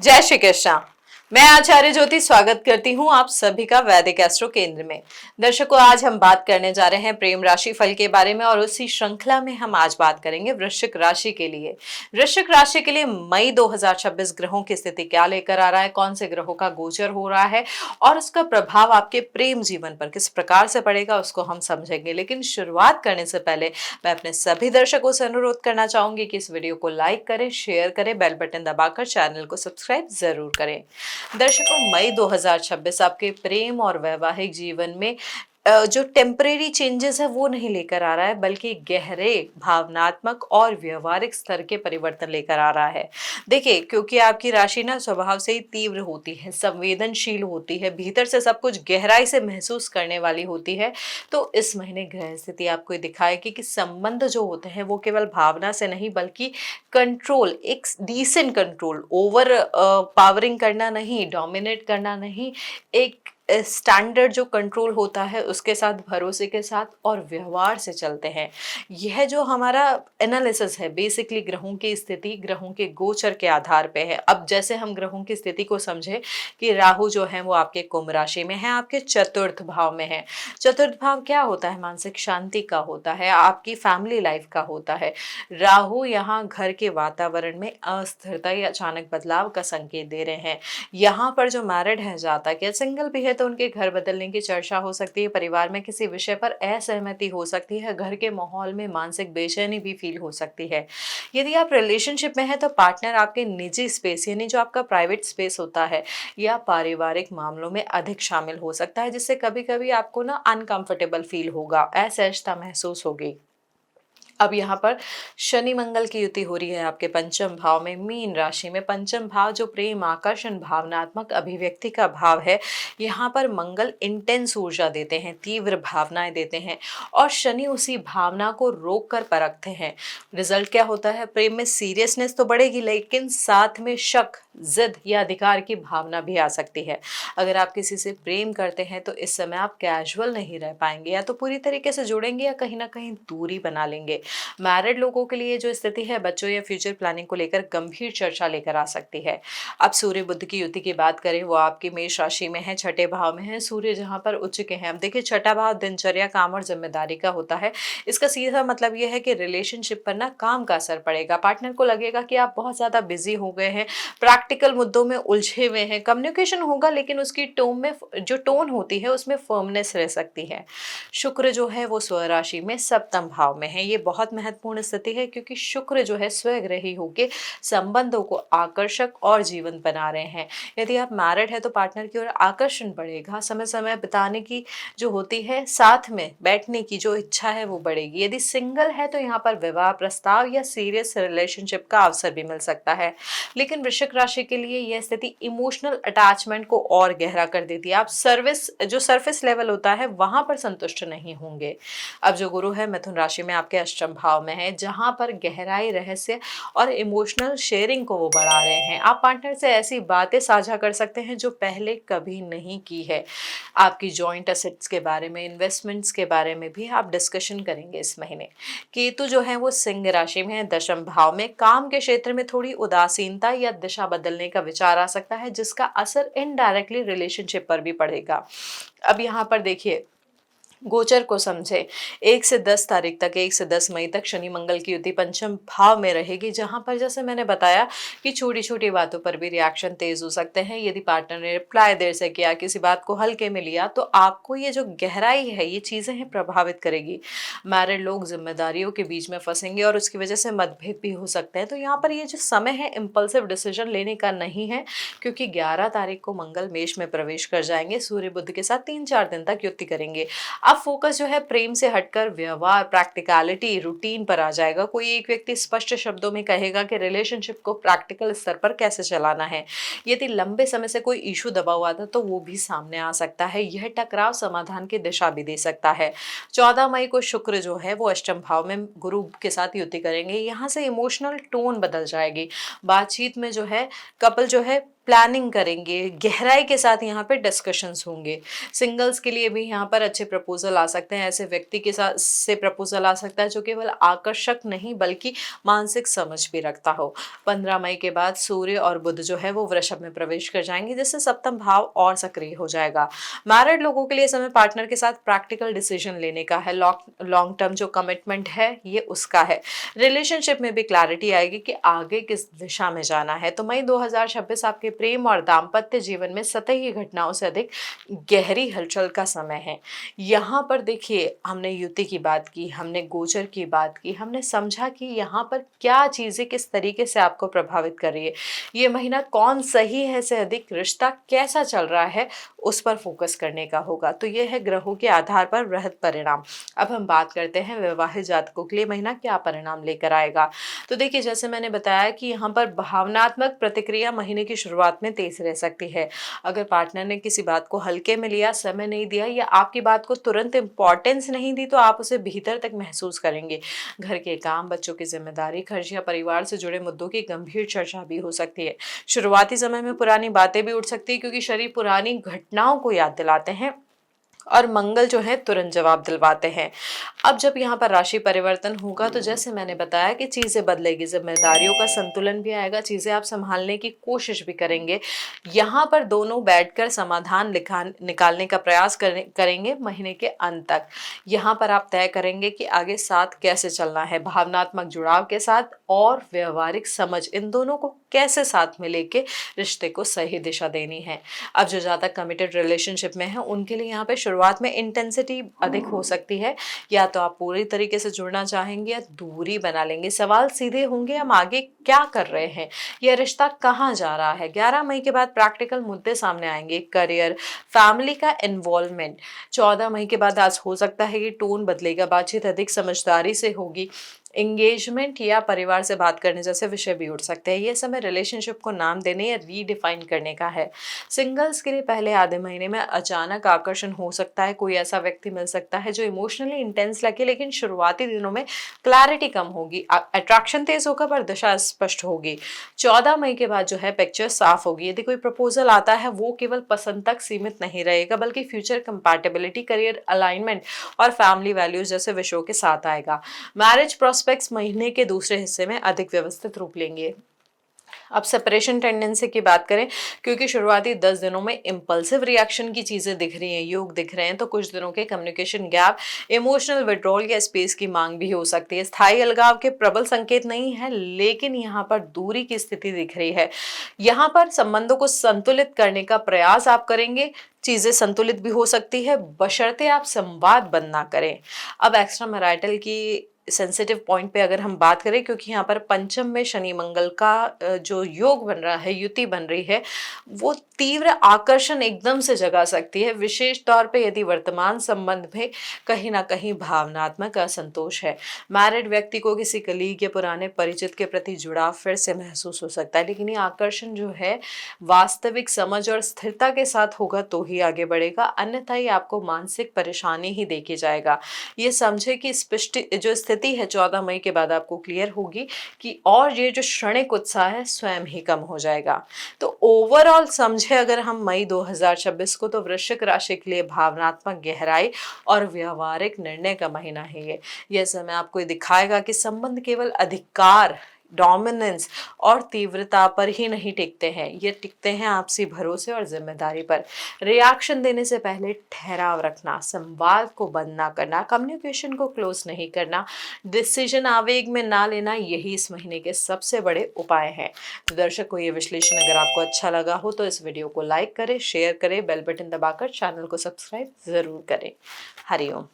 जय श्री कृष्णा। मैं आचार्य ज्योति स्वागत करती हूं आप सभी का वैदिक एस्ट्रो केंद्र में। दर्शकों, आज हम बात करने जा रहे हैं प्रेम राशि फल के बारे में और उसी श्रृंखला में हम आज बात करेंगे वृश्चिक राशि के लिए। वृश्चिक राशि के लिए मई 2026 ग्रहों की स्थिति क्या लेकर आ रहा है, कौन से ग्रहों का गोचर हो रहा है और उसका प्रभाव आपके प्रेम जीवन पर किस प्रकार से पड़ेगा, उसको हम समझेंगे। लेकिन शुरुआत करने से पहले मैं अपने सभी दर्शकों से अनुरोध करना चाहूंगी कि इस वीडियो को लाइक करें, शेयर करें, बेल बटन दबाकर चैनल को सब्सक्राइब जरूर करें। दर्शकों, मई 2026 आपके प्रेम और वैवाहिक जीवन में जो टेम्परेरी चेंजेस है वो नहीं लेकर आ रहा है, बल्कि गहरे भावनात्मक और व्यवहारिक स्तर के परिवर्तन लेकर आ रहा है। देखिए, क्योंकि आपकी राशि ना स्वभाव से ही तीव्र होती है, संवेदनशील होती है, भीतर से सब कुछ गहराई से महसूस करने वाली होती है, तो इस महीने ग्रह स्थिति आपको ये दिखाएगी कि संबंध जो होते हैं वो केवल भावना से नहीं बल्कि कंट्रोल, एक डिसेंट कंट्रोल, ओवर पावरिंग करना नहीं, डोमिनेट करना नहीं, एक स्टैंडर्ड जो कंट्रोल होता है उसके साथ, भरोसे के साथ और व्यवहार से चलते हैं। यह जो हमारा एनालिसिस है बेसिकली ग्रहों की स्थिति, ग्रहों के गोचर के आधार पे है। अब जैसे हम ग्रहों की स्थिति को समझे कि राहु जो है वो आपके कुंभ राशि में है, आपके चतुर्थ भाव में है। चतुर्थ भाव क्या होता है? मानसिक शांति का होता है, आपकी फैमिली लाइफ का होता है। राहु यहाँ घर के वातावरण में अस्थिरता या अचानक बदलाव का संकेत दे रहे हैं। यहाँ पर जो मैरिड है, जातक या सिंगल भी है, तो उनके घर बदलने की चर्चा हो सकती है, परिवार में किसी विषय पर असहमति हो सकती है, घर के माहौल में मानसिक बेचैनी भी फील हो सकती है। यदि आप रिलेशनशिप में है तो पार्टनर आपके निजी स्पेस यानी जो आपका प्राइवेट स्पेस होता है या पारिवारिक मामलों में अधिक शामिल हो सकता है, जिससे कभी कभी आपको ना अनकंफर्टेबल फील होगा, असहजता महसूस होगी। अब यहाँ पर शनि मंगल की युति हो रही है आपके पंचम भाव में, मीन राशि में। पंचम भाव जो प्रेम, आकर्षण, भावनात्मक अभिव्यक्ति का भाव है, यहाँ पर मंगल इंटेंस ऊर्जा देते हैं, तीव्र भावनाएं देते हैं और शनि उसी भावना को रोक कर परखते हैं। रिजल्ट क्या होता है? प्रेम में सीरियसनेस तो बढ़ेगी, लेकिन साथ में शक, जिद या अधिकार की भावना भी आ सकती है। अगर आप किसी से प्रेम करते हैं तो इस समय आप कैजुअल नहीं रह पाएंगे, या तो पूरी तरीके से जुड़ेंगे या कहीं ना कहीं दूरी बना लेंगे। मैरिड लोगों के लिए जो स्थिति है, बच्चों या फ्यूचर प्लानिंग को लेकर गंभीर चर्चा लेकर आ सकती है। अब सूर्य बुध की युति की बात करें, वो आपकी मेष राशि में है, छठे भाव में है, सूर्य जहां पर उच्च के हैं। अब देखिए, छठा भाव दिनचर्या, काम और जिम्मेदारी का होता है। इसका सीधा मतलब यह है कि रिलेशनशिप पर ना काम का असर पड़ेगा। पार्टनर को लगेगा कि आप बहुत ज्यादा बिजी हो गए हैं, प्रैक्टिकल मुद्दों में उलझे हुए हैं। कम्युनिकेशन होगा, लेकिन उसकी टोन में जो टोन होती है उसमें फर्मनेस रह सकती है। शुक्र जो है वो स्वराशि में सप्तम भाव में है। ये बहुत महत्वपूर्ण स्थिति है, क्योंकि शुक्र जो है स्वग्रही होकर संबंधों को आकर्षक और जीवंत बना रहे हैं। यदि आप मैरिड है तो पार्टनर की ओर आकर्षण बढ़ेगा, समय समय बिताने की जो होती है, साथ में बैठने की जो इच्छा है वो बढ़ेगी। यदि सिंगल है तो यहाँ पर विवाह प्रस्ताव या सीरियस रिलेशनशिप का अवसर भी मिल सकता है। लेकिन वृश्चिक राशि के लिए यह स्थिति इमोशनल अटैचमेंट को और गहरा कर देती है। आप जो सरफेस लेवल होता है वहां पर संतुष्ट नहीं होंगे। अब जो गुरु है मिथुन राशि में आपके अष्टम भाव में है, जहां पर गहराई, रहस्य और इमोशनल शेयरिंग को वो बढ़ा रहे हैं। आप पार्टनर से ऐसी बातें साझा कर सकते हैं जो पहले कभी नहीं की है। आपकी जॉइंट एसेट्स के बारे में, इन्वेस्टमेंट्स के बारे में भी आप डिस्कशन करेंगे इस महीने। केतु जो है वो सिंह राशि में है, दशम भाव में। काम के क्षेत्र में थोड़ी उदासीनता या दिशा बदलने का विचार आ सकता है, जिसका असर इनडायरेक्टली रिलेशनशिप पर भी पड़ेगा। अब यहाँ पर देखिए, गोचर को समझे। 1 से 10 तारीख तक, 1 से 10 मई तक शनि मंगल की युति पंचम भाव में रहेगी, जहां पर जैसे मैंने बताया कि छोटी छोटी बातों पर भी रिएक्शन तेज हो सकते हैं। यदि पार्टनर ने रिप्लाई देर से किया, किसी बात को हल्के में लिया, तो आपको ये जो गहराई है, ये चीजें हैं प्रभावित करेगी। मैरिड लोग जिम्मेदारियों के बीच में फंसेंगे और उसकी वजह से मतभेद भी हो सकते हैं। तो यहाँ पर ये जो समय है इम्पल्सिव डिसीजन लेने का नहीं है, क्योंकि 11 तारीख को मंगल मेष में प्रवेश कर जाएंगे, सूर्य बुध के साथ 3-4 दिन तक युति करेंगे। अब फोकस जो है प्रेम से हटकर व्यवहार, प्रैक्टिकलिटी, रूटीन पर आ जाएगा। कोई एक व्यक्ति स्पष्ट शब्दों में कहेगा कि रिलेशनशिप को प्रैक्टिकल स्तर पर कैसे चलाना है। यदि लंबे समय से कोई इशू दबा हुआ था तो वो भी सामने आ सकता है। यह टकराव समाधान की दिशा भी दे सकता है। 14 मई को शुक्र जो है वो अष्टम भाव में गुरु के साथ युति करेंगे। यहाँ से इमोशनल टोन बदल जाएगी। बातचीत में जो है कपल जो है प्लानिंग करेंगे, गहराई के साथ यहाँ पे डिस्कशंस होंगे। सिंगल्स के लिए भी यहाँ पर अच्छे प्रपोजल आ सकते हैं। ऐसे व्यक्ति के साथ से प्रपोजल आ सकता है जो केवल आकर्षक नहीं बल्कि मानसिक समझ भी रखता हो। 15 मई के बाद सूर्य और बुध जो है वो वृषभ में प्रवेश कर जाएंगे, जिससे सप्तम भाव और सक्रिय हो जाएगा। मैरिड लोगों के लिए समय पार्टनर के साथ प्रैक्टिकल डिसीजन लेने का है। लॉन्ग टर्म जो कमिटमेंट है ये उसका है। रिलेशनशिप में भी क्लैरिटी आएगी कि आगे किस दिशा में जाना है। तो मई 2026 आपके प्रेम और दाम्पत्य जीवन में सतही घटनाओं से अधिक गहरी हलचल का समय है। यहाँ पर देखिए, हमने युति की बात की, हमने गोचर की बात की, हमने समझा कि यहाँ पर क्या चीजें किस तरीके से आपको प्रभावित कर रही है। ये महीना कौन सही है से अधिक रिश्ता कैसा चल रहा है उस पर फोकस करने का होगा। तो ये है ग्रहों के आधार पर वृहद परिणाम। अब हम बात करते हैं विवाहित जातकों के लिए महीना क्या परिणाम लेकर आएगा। तो देखिए, जैसे मैंने बताया कि यहाँ पर भावनात्मक प्रतिक्रिया महीने की शुरुआत में तेज रह सकती है। अगर पार्टनर ने किसी बात को हल्के में लिया, समय नहीं दिया या आपकी बात को तुरंत इंपॉर्टेंस नहीं दी तो आप उसे भीतर तक महसूस करेंगे। घर के काम, बच्चों की जिम्मेदारी, खर्च या परिवार से जुड़े मुद्दों की गंभीर चर्चा भी हो सकती है। शुरुआती समय में पुरानी बातें भी उठ सकती है क्योंकि शरीर पुरानी घटनाओं को याद दिलाते हैं और मंगल जो है तुरंत जवाब दिलवाते हैं। अब जब यहाँ पर राशि परिवर्तन होगा तो जैसे मैंने बताया कि चीज़ें बदलेगी, जिम्मेदारियों का संतुलन भी आएगा, चीज़ें आप संभालने की कोशिश भी करेंगे। यहाँ पर दोनों बैठकर समाधान निकालने का प्रयास करेंगे महीने के अंत तक। यहाँ पर आप तय करेंगे कि आगे साथ कैसे चलना है। भावनात्मक जुड़ाव के साथ और व्यवहारिक समझ, इन दोनों को कैसे साथ में लेके रिश्ते को सही दिशा देनी है। अब जो ज़्यादा कमिटेड रिलेशनशिप में है उनके लिए यहाँ पे शुरुआत में इंटेंसिटी अधिक हो सकती है। या तो आप पूरी तरीके से जुड़ना चाहेंगे या दूरी बना लेंगे। सवाल सीधे होंगे, हम आगे क्या कर रहे हैं, यह रिश्ता कहाँ जा रहा है। 11 मई के बाद प्रैक्टिकल मुद्दे सामने आएंगे। करियर, फैमिली का इन्वॉल्वमेंट। 14 मई के बाद आज हो सकता है कि टोन बदलेगा, बातचीत अधिक समझदारी से होगी। एंगेजमेंट या परिवार से बात करने जैसे विषय भी उठ सकते हैं। यह समय रिलेशनशिप को नाम देने या रीडिफाइन करने का है। सिंगल्स के लिए पहले आधे महीने में अचानक आकर्षण हो सकता है। कोई ऐसा व्यक्ति मिल सकता है जो इमोशनली इंटेंस लगे, लेकिन शुरुआती दिनों में क्लैरिटी कम होगी। अट्रैक्शन तेज होगा पर दिशा स्पष्ट होगी। 14 मई के बाद जो है पिक्चर साफ होगी। यदि कोई प्रपोजल आता है वो केवल पसंद तक सीमित नहीं रहेगा बल्कि फ्यूचर कंपैटिबिलिटी, करियर अलाइनमेंट और फैमिली वैल्यूज जैसे विषयों के साथ आएगा। मैरिज प्रोस्पेक्ट्स महीने के दूसरे हिस्से में अधिक व्यवस्थित रूप लेंगे। अब सेपरेशन टेंडेंसी की बात करें, क्योंकि शुरुआती 10 दिनों में इम्पल्सिव रिएक्शन की चीजें दिख रही हैं, योग दिख रहे हैं, तो कुछ दिनों के कम्युनिकेशन गैप, इमोशनल विड्रॉल या स्पेस की मांग भी हो सकती है। स्थायी अलगाव के प्रबल संकेत नहीं है, लेकिन यहाँ पर दूरी की स्थिति दिख रही है। यहाँ पर संबंधों को संतुलित करने का प्रयास आप करेंगे। चीजें संतुलित भी हो सकती है बशर्ते आप संवाद बंद ना करें। अब एक्स्ट्रा मैरिटल की सेंसिटिव पॉइंट पे अगर हम बात करें, क्योंकि यहाँ पर पंचम में शनि मंगल का जो योग बन रहा है, युति बन रही है, वो तीव्र आकर्षण एकदम से जगा सकती है। विशेष तौर पे यदि वर्तमान संबंध में कहीं ना कहीं भावनात्मक असंतोष है। मैरिड व्यक्ति को किसी कलीग या पुराने परिचित के प्रति जुड़ाव फिर से महसूस हो सकता है, लेकिन ये आकर्षण जो है वास्तविक समझ और स्थिरता के साथ होगा तो ही आगे बढ़ेगा, अन्यथा ये आपको मानसिक परेशानी ही देके जाएगा। ये समझे कि स्पष्ट जो स्थिति है 14 मई के बाद आपको क्लियर होगी कि और ये जो क्षणिक उत्साह है स्वयं ही कम हो जाएगा। तो ओवरऑल समझे अगर हम मई 2026 को, तो वृश्चिक राशि के लिए भावनात्मक गहराई और व्यवहारिक निर्णय का महीना है ये। यह समय आपको दिखाएगा कि संबंध केवल अधिकार, डोमिनेंस और तीव्रता पर ही नहीं टिकते हैं, ये टिकते हैं आपसी भरोसे और जिम्मेदारी पर। रिएक्शन देने से पहले ठहराव रखना, संवाद को बंद ना करना, कम्युनिकेशन को क्लोज नहीं करना, डिसीजन आवेग में ना लेना, यही इस महीने के सबसे बड़े उपाय हैं। तो दर्शक को ये विश्लेषण अगर आपको अच्छा लगा हो तो इस वीडियो को लाइक करें, शेयर करें, बेल बटन दबाकर चैनल को सब्सक्राइब जरूर करें। हरिओम।